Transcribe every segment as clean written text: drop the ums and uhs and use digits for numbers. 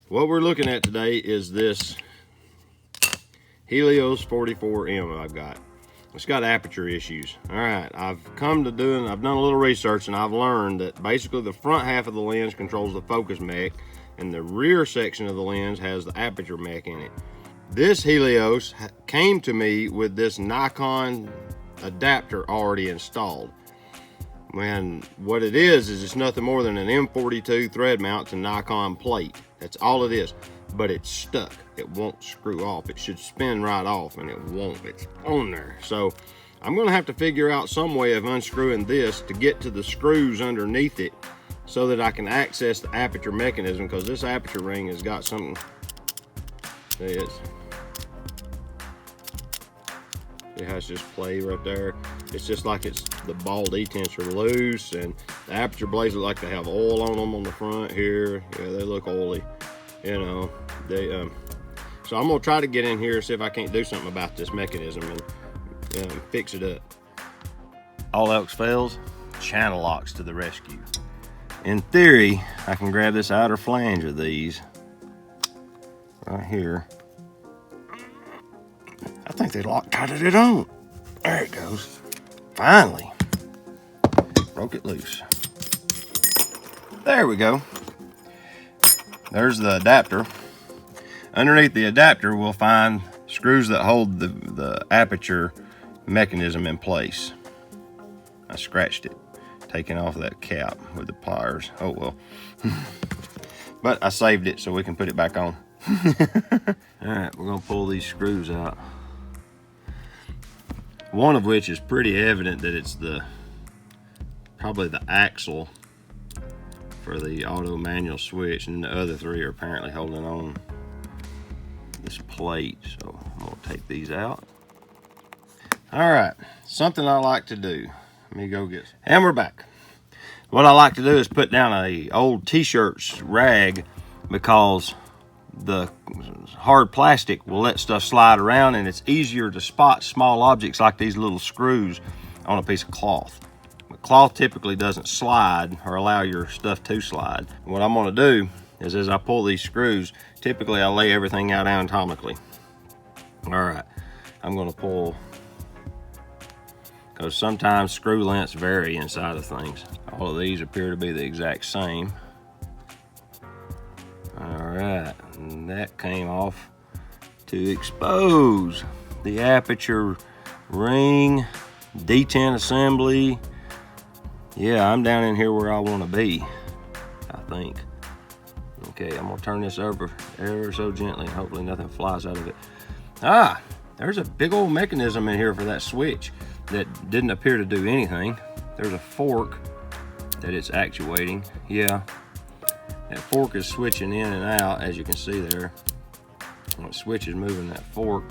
What we're looking at today is this Helios 44M I've got. It's got aperture issues. All right, I've done a little research, and I've learned that basically the front half of the lens controls the focus mech, and the rear section of the lens has the aperture mech in it. This Helios came to me with this Nikon adapter already installed. And what it is it's nothing more than an M42 thread mount to Nikon plate. That's all it is, but it's stuck. It won't screw off. It should spin right off, and it won't. It's on there. So I'm gonna have to figure out some way of unscrewing this to get to the screws underneath it so that I can access the aperture mechanism, because this aperture ring has got something. It has this play right there. It's just like the ball detents are loose, and the aperture blades look like they have oil on them on the front here. Yeah, they look oily, you know. So I'm gonna try to get in here and see if I can't do something about this mechanism and fix it up. All else fails, channel locks to the rescue. In theory, I can grab this outer flange of these right here. I think they Loctited it on. There it goes. Finally. Broke it loose. There we go. There's the adapter. Underneath the adapter, we'll find screws that hold the aperture mechanism in place. I scratched it, taking off that cap with the pliers. Oh well. But I saved it so we can put it back on. All right, we're gonna pull these screws out. One of which is pretty evident that it's probably the axle for the auto manual switch, and the other three are apparently holding on this plate. So I'm gonna take these out. All right, something I like to do. Let me go get some. And we're back. What I like to do is put down a old t-shirts rag, because the hard plastic will let stuff slide around, and it's easier to spot small objects like these little screws on a piece of cloth. But cloth typically doesn't slide or allow your stuff to slide. What I'm gonna do is, as I pull these screws, typically I lay everything out anatomically. All right, I'm gonna pull, because sometimes screw lengths vary inside of things. All of these appear to be the exact same. All right, and that came off to expose the aperture ring, detent assembly. Yeah, I'm down in here where I want to be, I think. Okay, I'm gonna turn this over ever so gently. Hopefully nothing flies out of it. Ah, there's a big old mechanism in here for that switch that didn't appear to do anything. There's a fork that it's actuating. Yeah. That fork is switching in and out, as you can see there. The switch is moving that fork.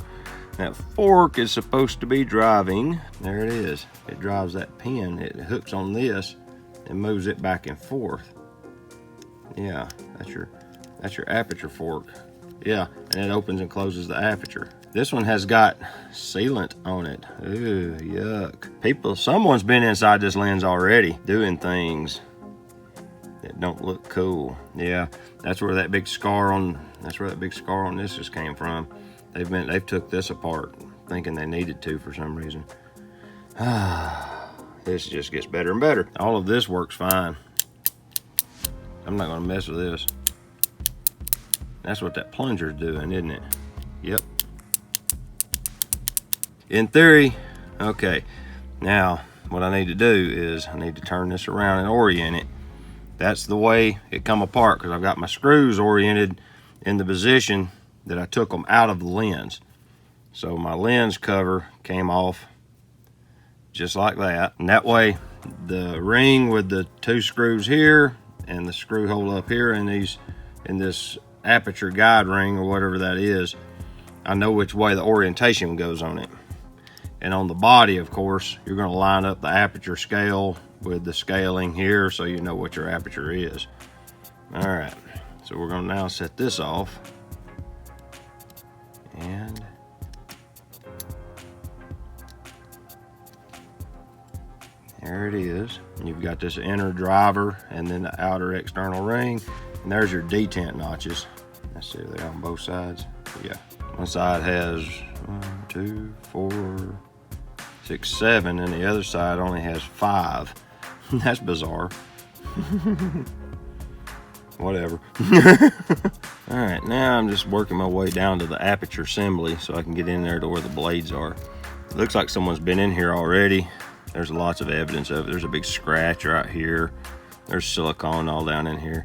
That fork is supposed to be driving. There it is. It drives that pin. It hooks on this and moves it back and forth. Yeah, that's your aperture fork. Yeah, and it opens and closes the aperture. This one has got sealant on it. Ooh, yuck. Someone's been inside this lens already doing things that don't look cool. Yeah, that's where that big scar on this just came from. They've took this apart thinking they needed to for some reason. This just gets better and better. All of this works fine. I'm not gonna mess with this. That's what that plunger's doing, isn't it? Yep. In theory, okay. Now, what I need to do is I need to turn this around and orient it. That's the way it come apart, because I've got my screws oriented in the position that I took them out of the lens. So my lens cover came off just like that. And that way, the ring with the two screws here and the screw hole up here in this aperture guide ring, or whatever that is, I know which way the orientation goes on it. And on the body, of course, you're going to line up the aperture scale with the scaling here, so you know what your aperture is. All right, so we're going to now set this off, and there it is. And you've got this inner driver and then the outer external ring, and there's your detent notches. Let's see, they're on both sides. Yeah, one side has 1, 2, 4, 6, 7, and the other side only has 5. That's bizarre. Whatever. All right, now I'm just working my way down to the aperture assembly so I can get in there to where the blades are. It looks like someone's been in here already. There's lots of evidence of it. There's a big scratch right here. There's silicone all down in here.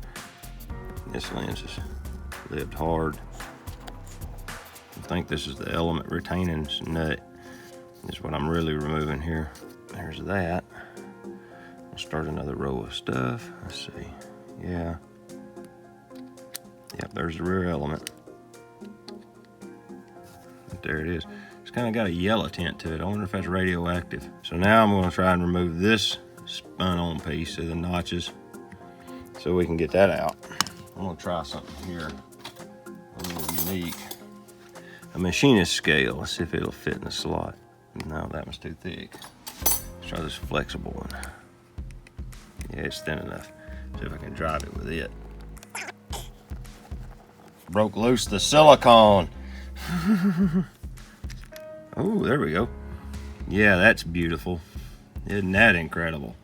This lens has lived hard. I think this is the element retaining nut. This is what I'm really removing here. There's that. I'll start another row of stuff. Let's see. Yeah. Yep, there's the rear element. There it is. It's kind of got a yellow tint to it. I wonder if that's radioactive. So now I'm going to try and remove this spun on piece of the notches so we can get that out. I'm going to try something here a little unique. A machinist scale. Let's see if it'll fit in the slot. No, that one's too thick. Let's try this flexible one. Yeah, it's thin enough. See if I can drive it with it. Broke loose the silicone. Oh, there we go. Yeah, that's beautiful. Isn't that incredible?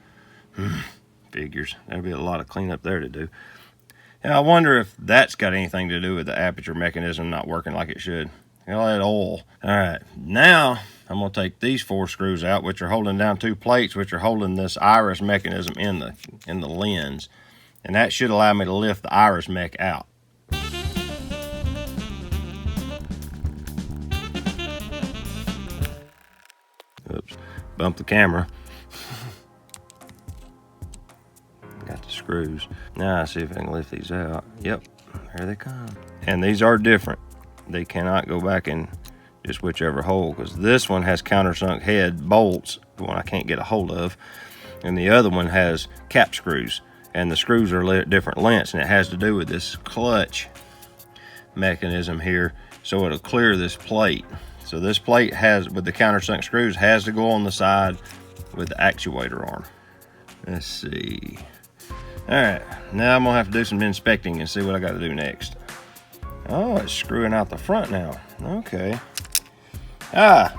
Figures. There'll be a lot of cleanup there to do. And I wonder if that's got anything to do with the aperture mechanism not working like it should. All that oil. All right, now I'm gonna take these 4 screws out, which are holding down 2 plates, which are holding this iris mechanism in the lens, and that should allow me to lift the iris mech out. Oops, bumped the camera. Got the screws. Now I see if I can lift these out. Yep, there they come. And these are different. They cannot go back in just whichever hole, because this one has countersunk head bolts, the one I can't get a hold of, and the other one has cap screws, and the screws are at different lengths, and it has to do with this clutch mechanism here, so it'll clear this plate. So this plate has, with the countersunk screws, has to go on the side with the actuator arm. Let's see. All right, now I'm gonna have to do some inspecting and see what I got to do next. Oh, it's screwing out the front now. Okay. Ah,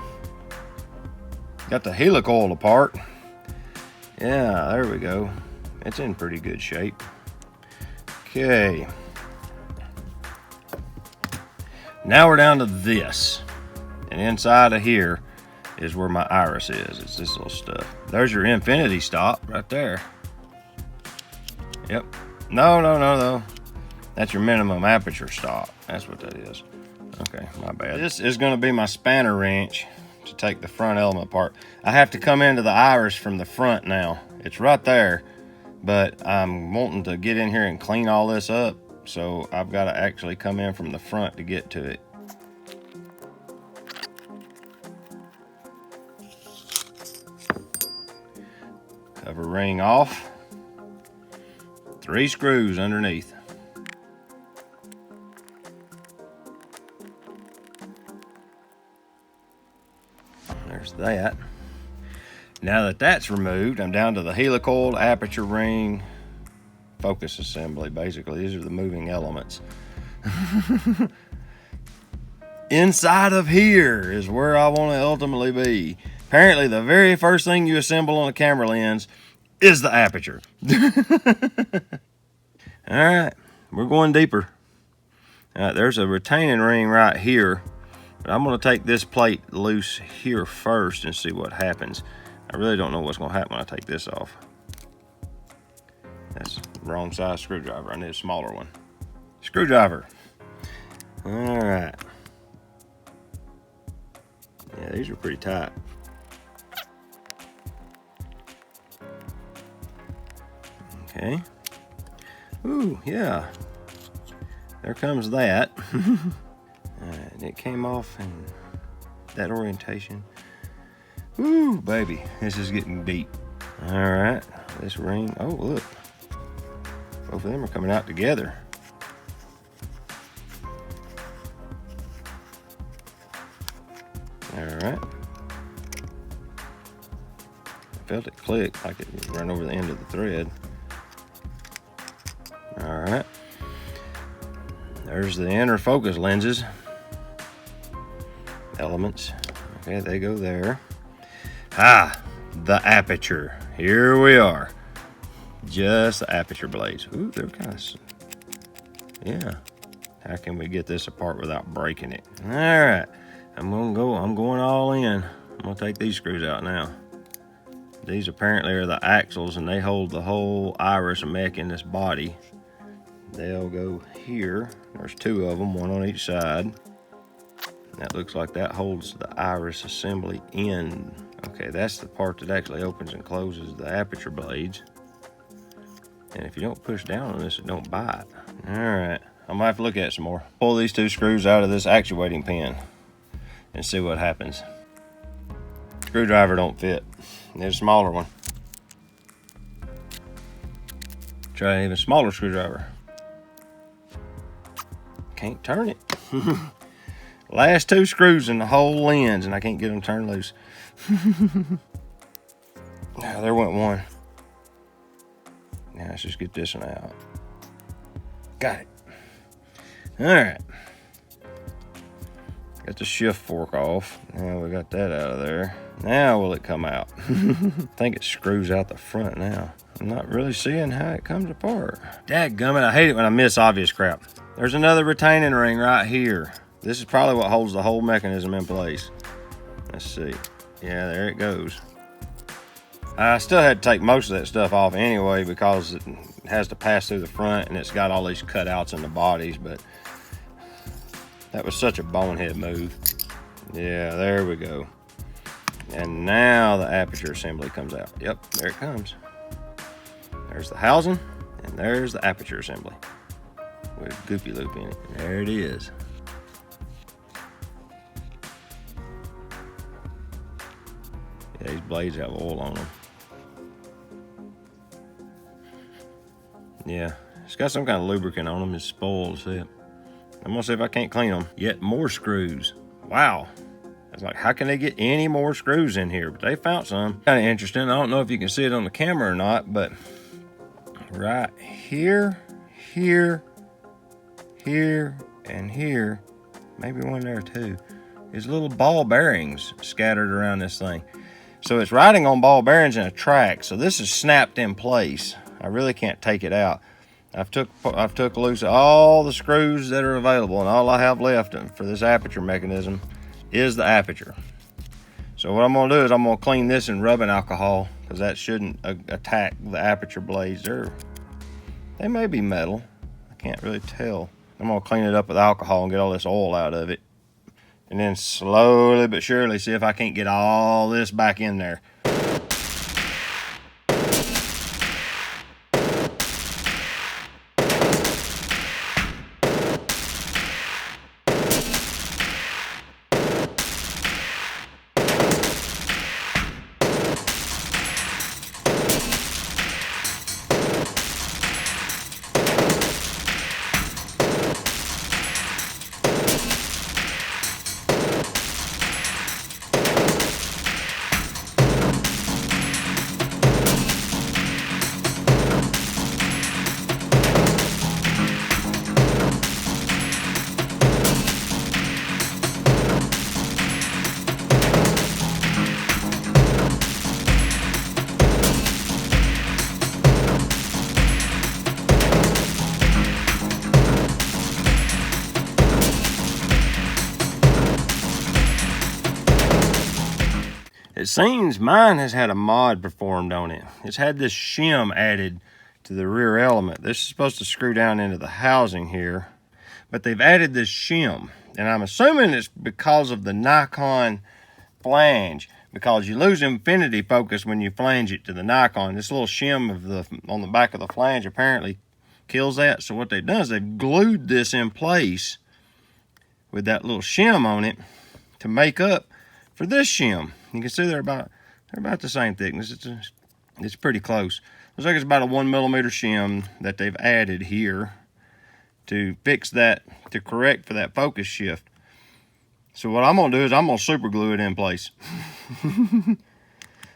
got the helicoil apart. Yeah, there we go. It's in pretty good shape. Okay. Now we're down to this. And inside of here is where my iris is. It's this little stuff. There's your infinity stop right there. Yep. No. That's your minimum aperture stop. That's what that is. Okay, my bad. This is going to be my spanner wrench to take the front element apart. I have to come into the iris from the front now. It's right there, but I'm wanting to get in here and clean all this up, so I've got to actually come in from the front to get to it. Cover ring off. 3 screws underneath. There's that. Now that that's removed, I'm down to the helicoil, aperture ring, focus assembly. Basically, these are the moving elements. Inside of here is where I want to ultimately be. Apparently, the very first thing you assemble on a camera lens is the aperture. All right, we're going deeper. There's a retaining ring right here. But I'm going to take this plate loose here first and see what happens. I really don't know what's going to happen when I take this off. That's the wrong size screwdriver. I need a smaller one. Screwdriver. All right. Yeah, these are pretty tight. Okay. Ooh, yeah. There comes that. And it came off in that orientation. Ooh, baby, this is getting deep. All right, this ring, oh, look. Both of them are coming out together. All right. I felt it click like it ran over the end of the thread. All right. There's the inner focus lenses. Elements. Okay, they go there. The aperture. Here we are. Just the aperture blades. Ooh, they're kind of, yeah. How can we get this apart without breaking it? All right, I'm going all in. I'm gonna take these screws out now. These apparently are the axles, and they hold the whole iris mech in this body. They'll go here. There's two of them, one on each side. That looks like that holds the iris assembly in. Okay, that's the part that actually opens and closes the aperture blades. And if you don't push down on this, it don't bite. All right, I'm gonna have to look at it some more. Pull these two screws out of this actuating pin and see what happens. Screwdriver don't fit. There's a smaller one. Try an even smaller screwdriver. Can't turn it. Last two screws in the whole lens, and I can't get them turned loose. Now, there went one. Now let's just get this one out. Got it. All right. Got the shift fork off. Now we got that out of there. Now will it come out? I think it screws out the front now. I'm not really seeing how it comes apart. Dadgummit, I hate it when I miss obvious crap. There's another retaining ring right here. This is probably what holds the whole mechanism in place. Let's see. Yeah, there it goes. I still had to take most of that stuff off anyway because it has to pass through the front and it's got all these cutouts in the bodies, but that was such a bonehead move. Yeah, there we go. And now the aperture assembly comes out. Yep, there it comes. There's the housing and there's the aperture assembly with a goopy loop in it. There it is. Yeah, these blades have oil on them. Yeah, it's got some kind of lubricant on them. It's spoiled, see it? I'm gonna see if I can't clean them. Yet more screws. Wow. It's like, how can they get any more screws in here? But they found some. Kind of interesting. I don't know if you can see it on the camera or not, but right here, here, here, and here, maybe one there too, is little ball bearings scattered around this thing. So it's riding on ball bearings in a track. So this is snapped in place. I really can't take it out. I've took loose all the screws that are available, and all I have left for this aperture mechanism is the aperture. So what I'm gonna do is I'm gonna clean this in rubbing alcohol, because that shouldn't attack the aperture blades. They may be metal. I can't really tell. I'm gonna clean it up with alcohol and get all this oil out of it. And then slowly but surely see if I can't get all this back in there. It seems mine has had a mod performed on it. It's had this shim added to the rear element. This is supposed to screw down into the housing here, but they've added this shim. And I'm assuming it's because of the Nikon flange, because you lose infinity focus when you flange it to the Nikon. This little shim on the back of the flange apparently kills that. So what they've done is they've glued this in place with that little shim on it to make up for this shim. You can see they're about the same thickness. It's pretty close. Looks like it's about a 1 millimeter shim that they've added here to fix that, to correct for that focus shift. So what I'm gonna do is I'm gonna super glue it in place.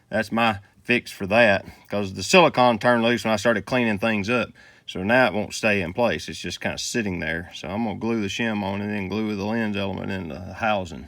That's my fix for that, because the silicone turned loose when I started cleaning things up. So now it won't stay in place. It's just kind of sitting there. So I'm gonna glue the shim on and then glue the lens element in the housing.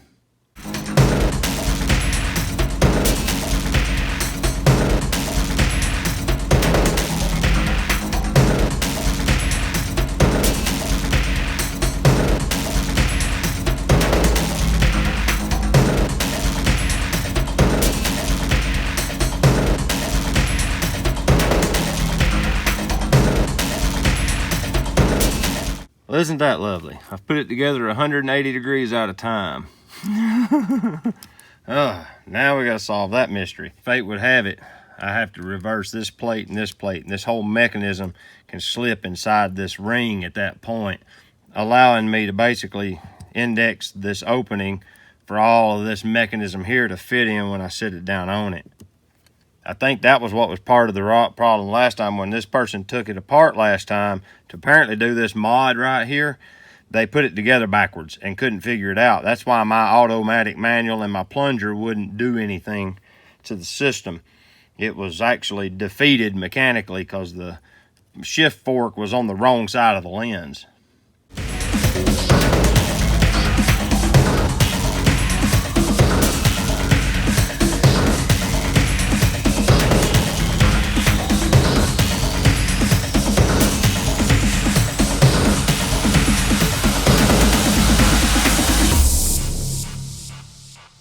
Well, isn't that lovely? I've put it together 180 degrees out of time. Now we gotta solve that mystery. Fate would have it, I have to reverse this plate, and this whole mechanism can slip inside this ring at that point, allowing me to basically index this opening for all of this mechanism here to fit in when I sit it down on it. I think that was what was part of the problem last time when this person took it apart last time to apparently do this mod right here. They put it together backwards and couldn't figure it out. That's why my automatic manual and my plunger wouldn't do anything to the system. It was actually defeated mechanically because the shift fork was on the wrong side of the lens.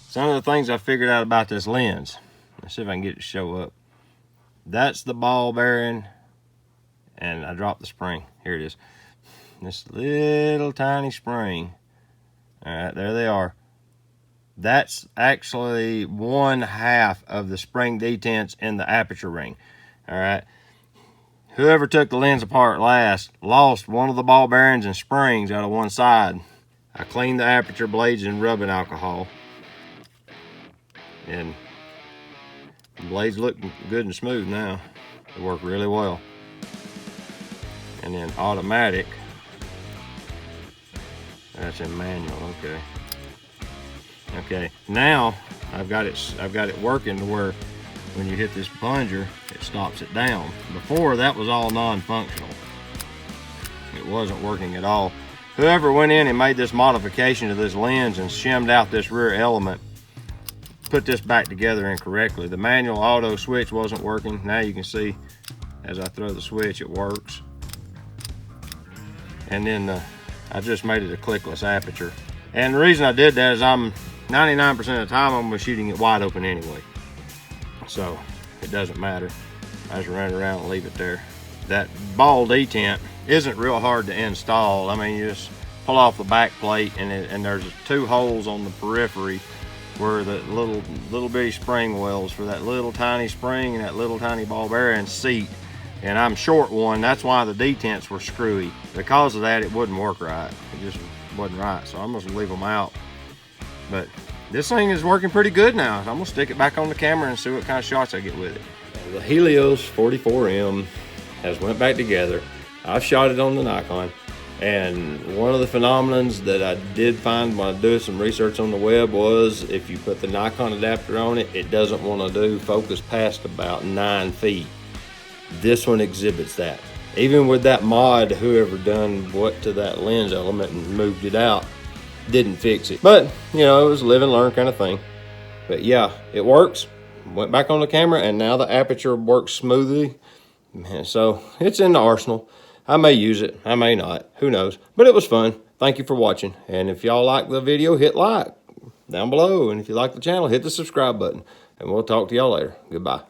Some of the things I figured out about this lens. Let's see if I can get it to show up. That's the ball bearing, and I dropped the spring. Here it is. This little tiny spring. All right, there they are. That's actually 1/2 of the spring detents in the aperture ring. All right. Whoever took the lens apart last lost one of the ball bearings and springs out of one side. I cleaned the aperture blades in rubbing alcohol, and the blades look good and smooth now. They work really well. And then automatic, that's in manual. Okay, now I've got it working to where when you hit this plunger, it stops it down. Before, that was all non-functional. It wasn't working at all. Whoever went in and made this modification to this lens and shimmed out this rear element put this back together incorrectly. The manual auto switch wasn't working. Now you can see as I throw the switch, it works. And then I just made it a clickless aperture. And the reason I did that is 99% of the time I'm shooting it wide open anyway. So it doesn't matter. I just run it around and leave it there. That ball detent isn't real hard to install. I mean, you just pull off the back plate and there's 2 holes on the periphery where the little bitty spring wells for that little tiny spring and that little tiny ball bearing seat. And I'm short one, that's why the detents were screwy. Because of that, it wouldn't work right. It just wasn't right, so I'm gonna leave them out. But this thing is working pretty good now. I'm gonna stick it back on the camera and see what kind of shots I get with it. The Helios 44M has went back together. I've shot it on the Nikon. And one of the phenomenons that I did find when I did some research on the web was if you put the Nikon adapter on it, it doesn't want to do focus past about 9 feet. This one exhibits that. Even with that mod, whoever done what to that lens element and moved it out, didn't fix it. But, you know, it was a live and learn kind of thing. But yeah, it works. Went back on the camera and now the aperture works smoothly. So it's in the arsenal. I may use it, I may not, who knows. But it was fun. Thank you for watching. And if y'all like the video, hit like down below. And if you like the channel, hit the subscribe button. And we'll talk to y'all later. Goodbye.